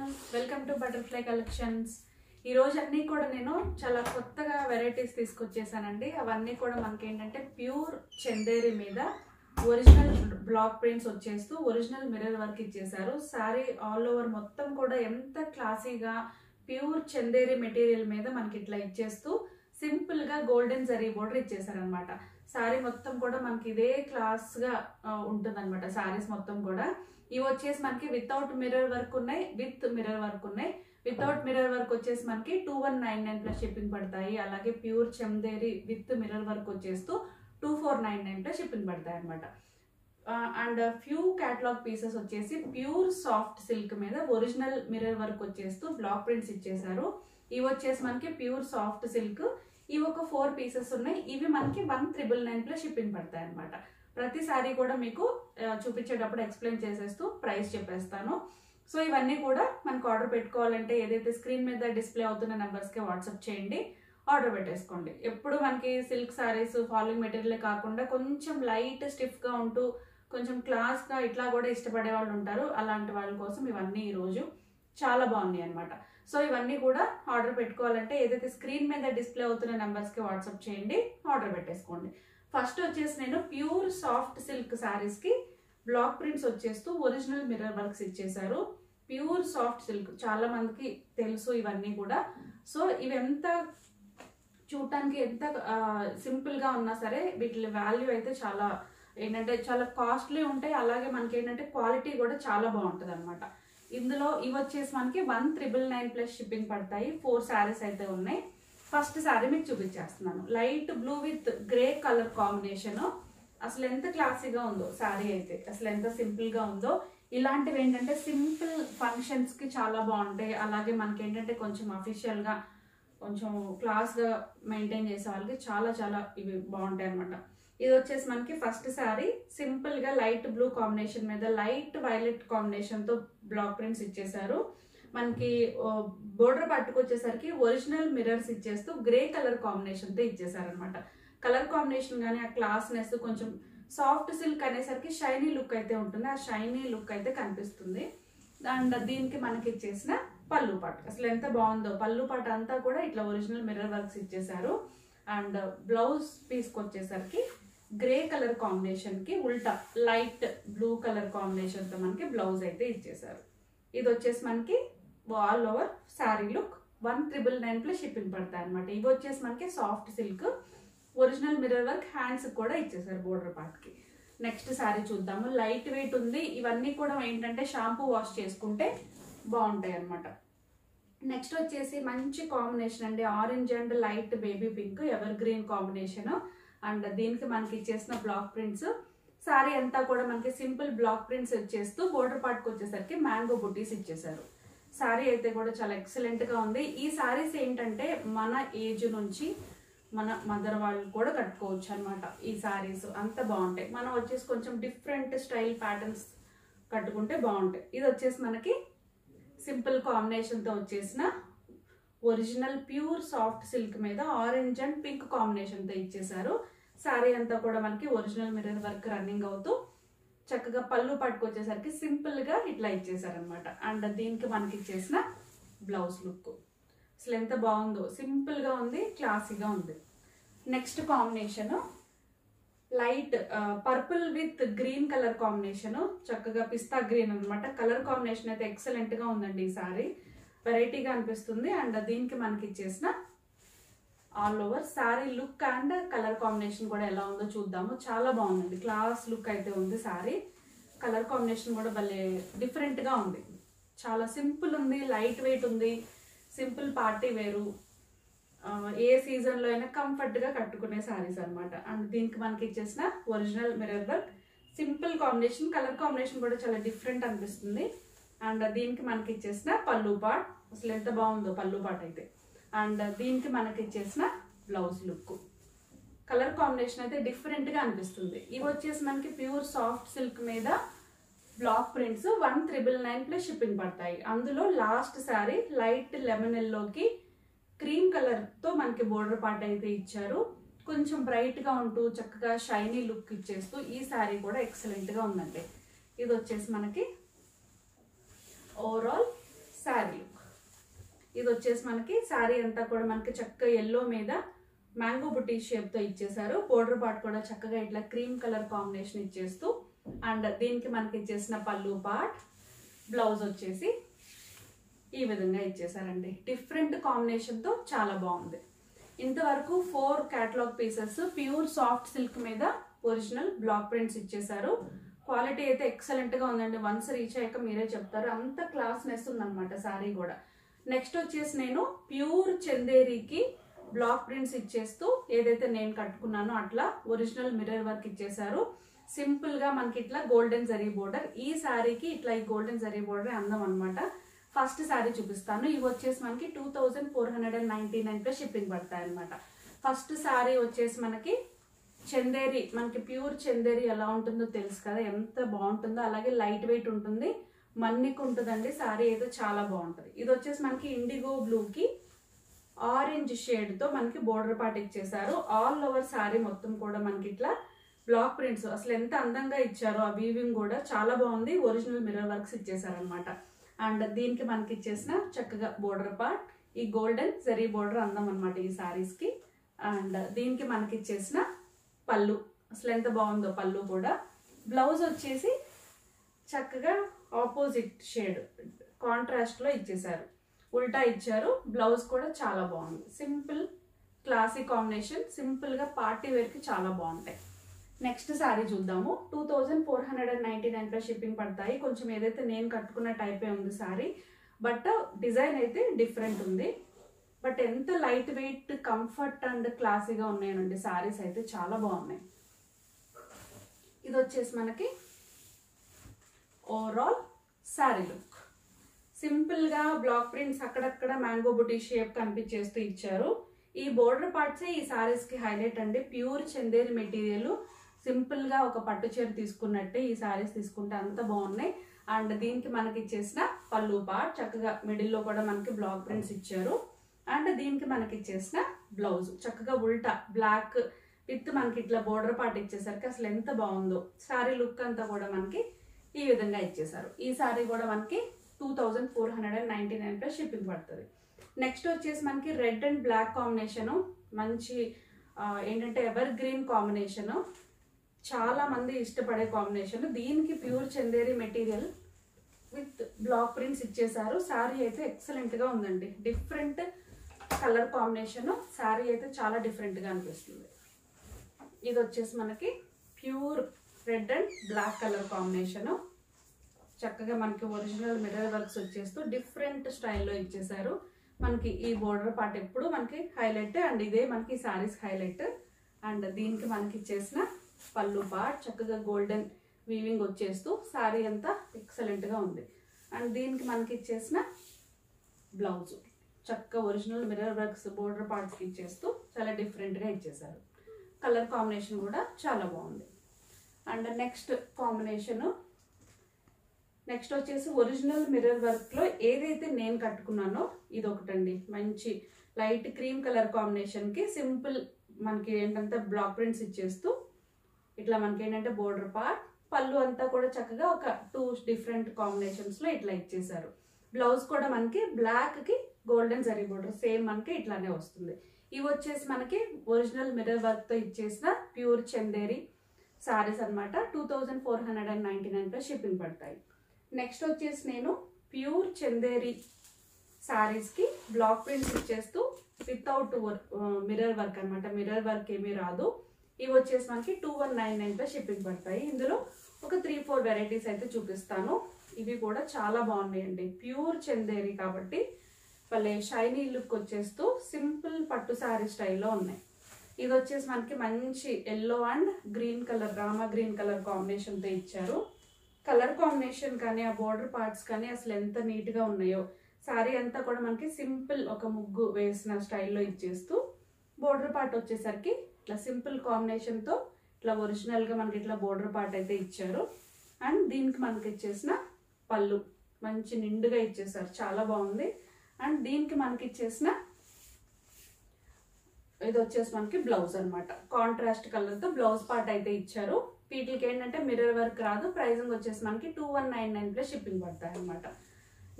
Welcome to butterfly collections. ఈ రోజు అన్నీ కూడా నేను చాలా కొత్తగా వెరైటీస్ తీసుకొచ్చేసానండి. అవన్నీ కూడా మనకి ఏంటంటే ప్యూర్ చందేరి మీద ఒరిజినల్ బ్లాక్ ప్రింట్స్ వచ్చేస్తూ ఒరిజినల్ మిర్రర్ వర్క్ ఇచ్చేసారు. సారీ ఆల్ ఓవర్ మొత్తం కూడా ఎంత క్లాసీగా ప్యూర్ చందేరి మెటీరియల్ మీద మనకి ఇట్లా ఇచ్చేస్తూ సింపుల్ గా గోల్డెన్ జరీ బోర్డర్ ఇచ్చేసారనమాట. సారీ మొత్తం కూడా మనకి ఇదే క్లాస్ గా ఉంటుంది అనమాట. సారీస్ మొత్తం కూడా ఇవి వచ్చేసి మనకి వితౌట్ మిర్రర్ వర్క్ ఉన్నాయి, విత్ మిర్రర్ వర్క్ ఉన్నాయి. వితౌట్ మిర్రర్ వర్క్ వచ్చేసి మనకి 2199 ప్లస్ షిప్పింగ్ పడతాయి. అలాగే pure Chanderi with mirror work వచ్చేస్తూ 2499 ప్లస్ షిప్పింగ్ పడతాయి అనమాట. అండ్ ఫ్యూ క్యాటలాగ్ పీసెస్ వచ్చేసి ప్యూర్ సాఫ్ట్ సిల్క్ మీద ఒరిజినల్ మిర్రర్ వర్క్ వచ్చేస్తూ బ్లాక్ ప్రింట్స్ ఇచ్చేసారు. ఇవి వచ్చేసి మనకి ప్యూర్ సాఫ్ట్ సిల్క్. ఇవి ఒక 4 పీసెస్ ఉన్నాయి. ఇవి మనకి 1999 ప్లస్ షిప్పింగ్ పడతాయి అనమాట. ప్రతిసారి కూడా మీకు చూపించేటప్పుడు ఎక్స్ప్లెయిన్ చేసేస్తూ ప్రైస్ చెప్పేస్తాను. సో ఇవన్నీ కూడా మనకు ఆర్డర్ పెట్టుకోవాలంటే ఏదైతే స్క్రీన్ మీద డిస్ప్లే అవుతున్న నెంబర్స్కి వాట్సాప్ చేయండి, ఆర్డర్ పెట్టేసుకోండి. ఎప్పుడు మనకి సిల్క్ సారీస్ ఫాలోయింగ్ మెటీరియల్ కాకుండా కొంచెం లైట్ స్టిఫ్గా ఉంటూ కొంచెం క్లాస్గా ఇట్లా కూడా ఇష్టపడే వాళ్ళు ఉంటారు. అలాంటి వాళ్ళ కోసం ఇవన్నీ ఈరోజు చాలా బాగున్నాయి అనమాట. సో ఇవన్నీ కూడా ఆర్డర్ పెట్టుకోవాలంటే ఏదైతే స్క్రీన్ మీద డిస్ప్లే అవుతున్న నెంబర్స్కి వాట్సాప్ చేయండి, ఆర్డర్ పెట్టేసుకోండి. ఫస్ట్ వచ్చేసి నేను ప్యూర్ సాఫ్ట్ సిల్క్ శారీస్కి బ్లాక్ ప్రింట్స్ వచ్చేస్తూ ఒరిజినల్ మిర్రర్ వర్క్స్ ఇచ్చేసారు. ప్యూర్ సాఫ్ట్ సిల్క్ చాలా మందికి తెలుసు ఇవన్నీ కూడా. సో ఇవి ఎంత చూడటానికి ఎంత సింపుల్గా ఉన్నా సరే వీటి వాల్యూ అయితే చాలా ఏంటంటే చాలా కాస్ట్లీ ఉంటాయి. అలాగే మనకి ఏంటంటే క్వాలిటీ కూడా చాలా బాగుంటుంది అనమాట. ఇందులో ఇవి వచ్చేసి మనకి 1999 ప్లస్ షిప్పింగ్ పడతాయి. 4 శారీస్ అయితే ఉన్నాయి. ఫస్ట్ శారీ మీకు చూపించేస్తున్నాను. Light blue with grey colour combination. అసలు ఎంత క్లాసీగా ఉందో శారీ అయితే, అసలు ఎంత సింపుల్ గా ఉందో. ఇలాంటివి ఏంటంటే సింపుల్ ఫంక్షన్స్ కి చాలా బాగుంటాయి. అలాగే మనకి ఏంటంటే కొంచెం అఫీషియల్ గా కొంచెం క్లాస్ గా మెయింటైన్ చేసే వాళ్ళకి చాలా చాలా ఇవి బాగుంటాయి అనమాట. ఇది వచ్చేసి మనకి ఫస్ట్ శారీ సింపుల్ గా లైట్ బ్లూ కాంబినేషన్ మీద లైట్ వైలెట్ కాంబినేషన్ తో బ్లాక్ ప్రింట్స్ ఇచ్చేసారు. మనకి బోర్డర్ పట్టుకొచ్చేసరికి ఒరిజినల్ మిర్రర్స్ ఇచ్చేస్తూ గ్రే కలర్ కాంబినేషన్ తో ఇచ్చేసారనమాట. కలర్ కాంబినేషన్ కానీ ఆ క్లాస్నెస్ కొంచెం సాఫ్ట్ సిల్క్ అనేసరికి షైనీ లుక్ అయితే ఉంటుంది. ఆ షైనీ లుక్ అయితే కనిపిస్తుంది. అండ్ దీనికి మనకి ఇచ్చేసిన పళ్ళు పాటు అసలు ఎంత బాగుందో. పళ్ళు పాటు అంతా కూడా ఇట్లా ఒరిజినల్ మిర్రర్ వర్క్స్ ఇచ్చేసారు. అండ్ బ్లౌజ్ పీస్కి వచ్చేసరికి గ్రే కలర్ కాంబినేషన్ కి ఉల్టా లైట్ బ్లూ కలర్ కాంబినేషన్ తో మనకి బ్లౌజ్ అయితే ఇచ్చేసారు. ఇది వచ్చేసి మనకి all over sari look 1999 plus shipping పడతాయి అనమాట. ఇవి వచ్చేసి మనకి soft silk original mirror work hands కూడా ఇచ్చేసారు బోర్డర్ పార్ట్ కి. నెక్స్ట్ శారీ చూద్దాము. లైట్ వెయిట్ ఉంది. ఇవన్నీ కూడా ఏంటంటే షాంపూ వాష్ చేసుకుంటే బాగుంటాయి అనమాట. నెక్స్ట్ వచ్చేసి మంచి కాంబినేషన్ అండి. Orange and light baby pink ever green combination. And దీనికి మనకి ఇచ్చేసిన బ్లాక్ ప్రింట్స్. శారీ అంతా కూడా మనకి సింపుల్ బ్లాక్ ప్రింట్స్ ఇచ్చేస్తూ బోర్డర్ పార్ట్కి వచ్చేసరికి మ్యాంగో బుటీస్ ఇచ్చేసారు. శారీ అయితే కూడా చాలా ఎక్సలెంట్ గా ఉంది. ఈ శారీస్ ఏంటంటే మన ఏజ్ నుంచి మన మదర్ వాళ్ళు కూడా కట్టుకోవచ్చు అనమాట. ఈ శారీస్ అంత బాగుంటాయి. మనం వచ్చేసి కొంచెం డిఫరెంట్ స్టైల్ ప్యాటర్న్స్ కట్టుకుంటే బాగుంటాయి. ఇది వచ్చేసి మనకి సింపుల్ కాంబినేషన్ తో వచ్చేసిన ఒరిజినల్ ప్యూర్ సాఫ్ట్ సిల్క్ మీద ఆరెంజ్ అండ్ పింక్ కాంబినేషన్ తో ఇచ్చేసారు. శారీ అంతా కూడా మనకి ఒరిజినల్ మిర్రర్ వర్క్ రన్నింగ్ అవుతూ చక్కగా పళ్ళు పట్టుకొచ్చేసరికి సింపుల్ గా ఇట్లా ఇచ్చేసారనమాట. అండ్ దీనికి మనకి ఇచ్చేసిన బ్లౌజ్ లుక్ అసలు ఎంత బాగుందో. సింపుల్ గా ఉంది, క్లాసీగా ఉంది. Next combination light purple with green colour combination. చక్కగా పిస్తా గ్రీన్ అనమాట. కలర్ కాంబినేషన్ అయితే ఎక్సలెంట్ గా ఉందండి. ఈ సారీ వెరైటీగా అనిపిస్తుంది. అండ్ దీనికి మనకి ఇచ్చేసిన all over sari look and colour combination కూడా ఎలా ఉందో చూద్దాము. చాలా బాగుందండి. క్లాస్ లుక్ అయితే ఉంది శారీ. కలర్ కాంబినేషన్ కూడా భలే డిఫరెంట్ గా ఉంది. చాలా సింపుల్ ఉంది, లైట్ వెయిట్ ఉంది. సింపుల్ పార్టీ వేరు, ఏ సీజన్ లో అయినా కంఫర్ట్ గా కట్టుకునే శారీస్ అనమాట. అండ్ దీనికి మనకి ఇచ్చేసిన original mirror work simple combination. Colour combination కూడా చాలా డిఫరెంట్ అనిపిస్తుంది. అండ్ దీనికి మనకి ఇచ్చేసిన పళ్ళు పార్ట్ అసలు ఎంత బాగుందో పళ్ళు పార్ట్ అయితే. అండ్ దీనికి మనకి ఇచ్చేసిన బ్లౌజ్ లుక్ కలర్ కాంబినేషన్ అయితే డిఫరెంట్ గా అనిపిస్తుంది. ఇవి వచ్చేసి మనకి ప్యూర్ సాఫ్ట్ సిల్క్ మీద బ్లాక్ ప్రింట్స్ 1999 ప్లస్ షిప్పింగ్ పడతాయి. అందులో లాస్ట్ శారీ లైట్ లెమన్ ఎల్లోకి క్రీమ్ కలర్ తో మనకి బోర్డర్ పార్ట్ అయితే ఇచ్చారు. కొంచెం బ్రైట్ గా ఉంటూ చక్కగా షైనీ లుక్ ఇచ్చేస్తూ ఈ శారీ కూడా ఎక్సలెంట్ గా ఉందండి. ఇది వచ్చేసి మనకి ఓవరాల్ శారీ వచ్చేసి మనకి శారీ అంతా కూడా మనకి చక్కగా ఎల్లో మీద మ్యాంగో బుటీ షేప్ తో ఇచ్చేసారు. బోర్డర్ పార్ట్ కూడా చక్కగా ఇట్లా క్రీమ్ కలర్ కాంబినేషన్ ఇచ్చేస్తూ అండ్ దీనికి మనకి ఇచ్చేసిన పళ్ళు పార్ట్, బ్లౌజ్ వచ్చేసి ఈ విధంగా ఇచ్చేసారండి. డిఫరెంట్ కాంబినేషన్ తో చాలా బాగుంది. ఇంతవరకు 4 catalogue pieces pure soft silk మీద ఒరిజినల్ బ్లాక్ ప్రింట్స్ ఇచ్చేసారు. క్వాలిటీ అయితే ఎక్సలెంట్ గా ఉందండి. వన్స్ రీచ్ అయ్యాక మీరే చెప్తారు, అంత క్లాస్నెస్ ఉందన్నమాట సారీ కూడా. నెక్స్ట్ వచ్చేసి నేను ప్యూర్ చందేరికి బ్లాక్ ప్రింట్స్ ఇచ్చేస్తూ ఏదైతే నేను కట్టుకున్నానో అట్లా ఒరిజినల్ మిర్రర్ వర్క్ ఇచ్చేసారు. సింపుల్ గా మనకి ఇట్లా గోల్డెన్ జరీ బోర్డర్. ఈ శారీకి ఇట్లా ఈ గోల్డెన్ జరీ బోర్డర్ అందం అనమాట. ఫస్ట్ శారీ చూపిస్తాను. ఇవి వచ్చేసి మనకి 2499 ప్లస్ షిప్పింగ్ పడతాయి అనమాట. ఫస్ట్ శారీ వచ్చేసి మనకి చందేరి, మనకి ప్యూర్ చందేరి ఎలా ఉంటుందో తెలుసు కదా, ఎంత బాగుంటుందో. అలాగే లైట్ వెయిట్ ఉంటుంది, మన్నిక్ ఉంటుందండి. శారీ అయితే చాలా బాగుంటుంది. ఇది వచ్చేసి మనకి ఇండిగో బ్లూకి ఆరెంజ్ షేడ్ తో మనకి బోర్డర్ పార్ట్ ఇచ్చేసారు. ఆల్ ఓవర్ శారీ మొత్తం కూడా మనకి ఇట్లా బ్లాక్ ప్రింట్స్ అసలు ఎంత అందంగా ఇచ్చారో. ఆ వీవింగ్ కూడా చాలా బాగుంది. ఒరిజినల్ మిర్రర్ వర్క్స్ ఇచ్చేసారు అనమాట. అండ్ దీనికి మనకి ఇచ్చేసిన చక్కగా బోర్డర్ పార్ట్, ఈ గోల్డెన్ జరీ బోర్డర్ అందం అనమాట ఈ శారీస్ కి. అండ్ దీనికి మనకి ఇచ్చేసిన పళ్ళు, అసలు ఎంత బాగుందో పళ్ళు కూడా. బ్లౌజ్ వచ్చేసి చక్కగా ఆపోజిట్ షేడ్ కాంట్రాస్ట్ లో ఇచ్చేసారు, ఉల్టా ఇచ్చారు. బ్లౌజ్ కూడా చాలా బాగుంది. సింపుల్ క్లాసిక్ కాంబినేషన్, సింపుల్ గా పార్టీ వేర్ కి చాలా బాగుంటాయి. నెక్స్ట్ శారీ చూద్దాము. 2499 ప్లస్ షిప్పింగ్ పడతాయి. కొంచెం ఏదైతే నేను కట్టుకున్న టైపే ఉంది శారీ, బట్ డిజైన్ అయితే డిఫరెంట్ ఉంది. బట్ ఎంత లైట్ వెయిట్, కంఫర్ట్ అండ్ క్లాసీగా ఉన్నాయనండి శారీస్ అయితే చాలా బాగున్నాయి. ఇది వచ్చేసి మనకి ఓవరాల్ శారీ లుక్. సింపుల్ గా బ్లాక్ ప్రింట్స్ అక్కడక్కడ మ్యాంగో బుటీ షేప్ కనిపించేస్తూ ఇచ్చారు. ఈ బోర్డర్ పార్ట్సే ఈ శారీస్ కి హైలైట్ అండి. ప్యూర్ చందేరి మెటీరియల్, సింపుల్ గా ఒక పట్టు చీర తీసుకున్నట్టే ఈ శారీస్ తీసుకుంటే అంత బాగున్నాయి. అండ్ దీనికి మనకి ఇచ్చేసిన పళ్ళు పార్ట్ చక్కగా మిడిల్ లో కూడా మనకి బ్లాక్ ప్రింట్స్ ఇచ్చారు. అండ్ దీనికి మనకి ఇచ్చేసిన బ్లౌజ్ చక్కగా ఉల్టా బ్లాక్ విత్ మనకి ఇట్లా బోర్డర్ పార్ట్ ఇచ్చేసరికి అసలు ఎంత బాగుందో. శారీ లుక్ అంతా కూడా మనకి ఈ విధంగా ఇచ్చేసారు. ఈ శారీ కూడా మనకి 2499 ప్లస్ షిప్పింగ్ పడుతుంది. నెక్స్ట్ వచ్చేసి మనకి రెడ్ అండ్ బ్లాక్ కాంబినేషన్, మంచి ఏంటంటే ఎవర్ గ్రీన్ కాంబినేషన్, చాలా మంది ఇష్టపడే కాంబినేషన్. దీనికి pure Chanderi material with black prints ఇచ్చేసారు. శారీ అయితే ఎక్సలెంట్ గా ఉందండి. డిఫరెంట్ కలర్ కాంబినేషన్, శారీ అయితే చాలా డిఫరెంట్ గా అనిపిస్తుంది. ఇది వచ్చేసి మనకి pure red and black colour combination. చక్కగా మనకి ఒరిజినల్ మిర్రర్ వర్క్స్ వచ్చేస్తూ డిఫరెంట్ స్టైల్లో ఇచ్చేసారు. మనకి ఈ బోర్డర్ పార్ట్ ఎప్పుడు మనకి హైలైట్, అండ్ ఇదే మనకి శారీస్ హైలైట్. అండ్ దీనికి మనకి ఇచ్చేసిన పళ్ళు పార్ట్ చక్కగా గోల్డెన్ వీవింగ్ వచ్చేస్తూ శారీ అంతా ఎక్సలెంట్ గా ఉంది. అండ్ దీనికి మనకి ఇచ్చేసిన బ్లౌజ్ చక్కగా ఒరిజినల్ మిర్రర్ వర్క్స్ బోర్డర్ పార్ట్స్కి ఇచ్చేస్తూ చాలా డిఫరెంట్ గా ఇచ్చేసారు. కలర్ కాంబినేషన్ కూడా చాలా బాగుంది. అండ్ నెక్స్ట్ కాంబినేషన్, నెక్స్ట్ వచ్చేసి ఒరిజినల్ మిర్రర్ వర్క్ లో ఏదైతే నేను కట్టుకున్నానో ఇది ఒకటండి. మంచి లైట్ క్రీమ్ కలర్ కాంబినేషన్ కి సింపుల్ మనకి ఏంటంటే బ్లాక్ ప్రింట్స్ ఇచ్చేస్తూ ఇట్లా మనకి ఏంటంటే బోర్డర్ పార్ట్, పళ్ళు అంతా కూడా చక్కగా ఒక 2 డిఫరెంట్ కాంబినేషన్స్ లో ఇట్లా ఇచ్చేసారు. బ్లౌజ్ కూడా మనకి బ్లాక్ కి గోల్డెన్ జరీ బోర్డర్ సేమ్ మనకి ఇట్లానే వస్తుంది. ఇవి వచ్చేసి మనకి ఒరిజినల్ మిర్రర్ వర్క్ తో ఇచ్చేసిన ప్యూర్ చందేరి సారీస్ అనమాట. 2499 ప్లస్ షిప్పింగ్ పడతాయి. నెక్స్ట్ వచ్చేసి నేను ప్యూర్ చందేరి సారీస్ కి బ్లాక్ ప్రింట్స్ ఇచ్చేస్తూ వితౌట్ మిర్రర్ వర్క్ అనమాట. మిర్రర్ వర్క్ ఏమీ రాదు. ఇవి వచ్చేసి మనకి 2199 ప్లస్ షిప్పింగ్ పడతాయి. ఇందులో ఒక 3-4 వెరైటీస్ అయితే చూపిస్తాను. ఇవి కూడా చాలా బాగున్నాయండి. ప్యూర్ చందేరి కాబట్టి వాళ్ళే షైనీ లుక్ వచ్చేస్తూ సింపుల్ పట్టు శారీ స్టైల్లో ఉన్నాయి. ఇది వచ్చేసి మనకి మంచి yellow and green colour, Rama green colour కాంబినేషన్తో ఇచ్చారు. కలర్ కాంబినేషన్ కానీ ఆ బోర్డర్ పార్ట్స్ కానీ అసలు ఎంత నీట్గా ఉన్నాయో. శారీ అంతా కూడా మనకి సింపుల్ ఒక ముగ్గు వేసిన స్టైల్లో ఇచ్చేస్తూ బోర్డర్ పార్ట్ వచ్చేసరికి ఇట్లా సింపుల్ కాంబినేషన్తో ఇట్లా ఒరిజినల్గా మనకి ఇట్లా బోర్డర్ పార్ట్ అయితే ఇచ్చారు. అండ్ దీనికి మనకి ఇచ్చేసిన పళ్ళు మంచి నిండుగా ఇచ్చేసారు, చాలా బాగుంది. అండ్ దీనికి మనకి ఇచ్చేసిన ఇది వచ్చేసి మనకి బ్లౌజ్ అనమాట. కాంట్రాస్ట్ కలర్తో బ్లౌజ్ పార్ట్ అయితే ఇచ్చారు. వీటికి ఏంటంటే మిర్రర్ వర్క్ రాదు. ప్రైజింగ్ వచ్చేసి మనకి 2199 ప్లస్ షిప్పింగ్ పడతాయి అనమాట.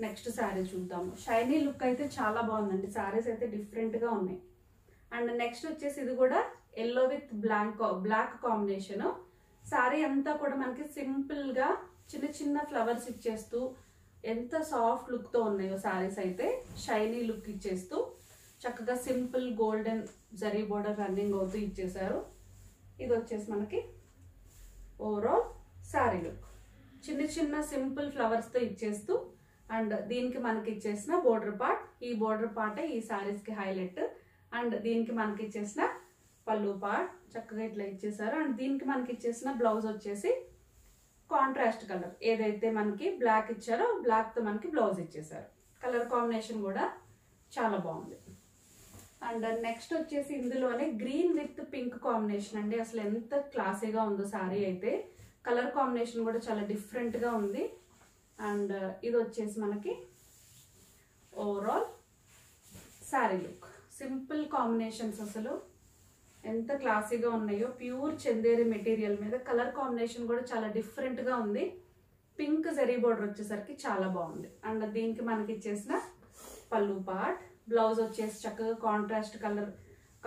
నెక్స్ట్ శారీ చూద్దాము. షైనీ లుక్ అయితే చాలా బాగుందండి. శారీస్ అయితే డిఫరెంట్గా ఉన్నాయి. అండ్ నెక్స్ట్ వచ్చేసి ఇది కూడా yellow with black combination. Sari అంతా కూడా మనకి సింపుల్గా చిన్న చిన్న ఫ్లవర్స్ ఇచ్చేస్తూ ఎంత సాఫ్ట్ లుక్తో ఉన్నాయో శారీస్ అయితే. షైనీ లుక్ ఇచ్చేస్తూ చక్కగా simple golden zari border running అవుతూ ఇచ్చేసారు. ఇది వచ్చేసి మనకి ఓవరాల్ శారీ లుక్. చిన్న చిన్న సింపుల్ ఫ్లవర్స్తో ఇచ్చేస్తూ అండ్ దీనికి మనకి ఇచ్చేసిన బోర్డర్ పార్ట్, ఈ బోర్డర్ పార్టే ఈ శారీస్కి హైలైట్. అండ్ దీనికి మనకి ఇచ్చేసిన పళ్ళు పార్ట్ చక్కగా ఇట్లా ఇచ్చేసారు. అండ్ దీనికి మనకి ఇచ్చేసిన బ్లౌజ్ వచ్చేసి కాంట్రాస్ట్ కలర్, ఏదైతే మనకి బ్లాక్ ఇచ్చారో బ్లాక్తో మనకి బ్లౌజ్ ఇచ్చేసారు. కలర్ కాంబినేషన్ కూడా చాలా బాగుంది. అండ్ నెక్స్ట్ వచ్చేసి ఇందులోనే గ్రీన్ విత్ పింక్ కాంబినేషన్ అండి. అసలు ఎంత క్లాసీగా ఉందో శారీ అయితే. కలర్ కాంబినేషన్ కూడా చాలా డిఫరెంట్గా ఉంది. అండ్ ఇది వచ్చేసి మనకి overall sari look. Simple combinations అసలు ఎంత క్లాసీగా ఉన్నాయో. ప్యూర్ చందేరి మెటీరియల్ మీద కలర్ కాంబినేషన్ కూడా చాలా డిఫరెంట్గా ఉంది. పింక్ జరీ బోర్డర్ వచ్చేసరికి చాలా బాగుంది. అండ్ దీనికి మనకి ఇచ్చేసిన పళ్ళు పార్ట్, బ్లౌజ్ వచ్చేసి చక్కగా కాంట్రాస్ట్ కలర్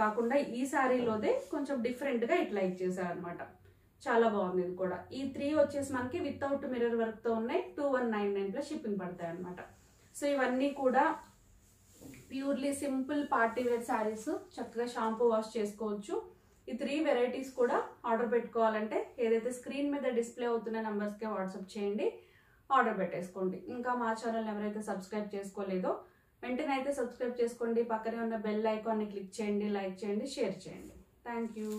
కాకుండా ఈ శారీలోదే కొంచెం డిఫరెంట్గా ఇట్లా ఇచ్చేసారు అనమాట. చాలా బాగుంది ఇది కూడా. ఈ 3 వచ్చేసి మనకి వితౌట్ మిర్రర్ వర్క్తో ఉన్నాయి. 2199 ప్లస్ షిప్పింగ్ పడతాయి అనమాట. సో ఇవన్నీ కూడా purely simple party wear saris. చక్కగా షాంపూ వాష్ చేసుకోవచ్చు. ఈ 3 వెరైటీస్ కూడా ఆర్డర్ పెట్టుకోవాలంటే ఏదైతే స్క్రీన్ మీద డిస్ప్లే అవుతున్న నెంబర్స్కే వాట్సాప్ చేయండి, ఆర్డర్ పెట్టేసుకోండి. ఇంకా మా ఛానల్ ఎవరైతే సబ్స్క్రైబ్ చేసుకోలేదో వెంటనే అయితే సబ్స్క్రైబ్ చేసుకోండి. పక్కనే ఉన్న బెల్ ఐకాన్ని క్లిక్ చేయండి, లైక్ చేయండి, షేర్ చేయండి. Thank you.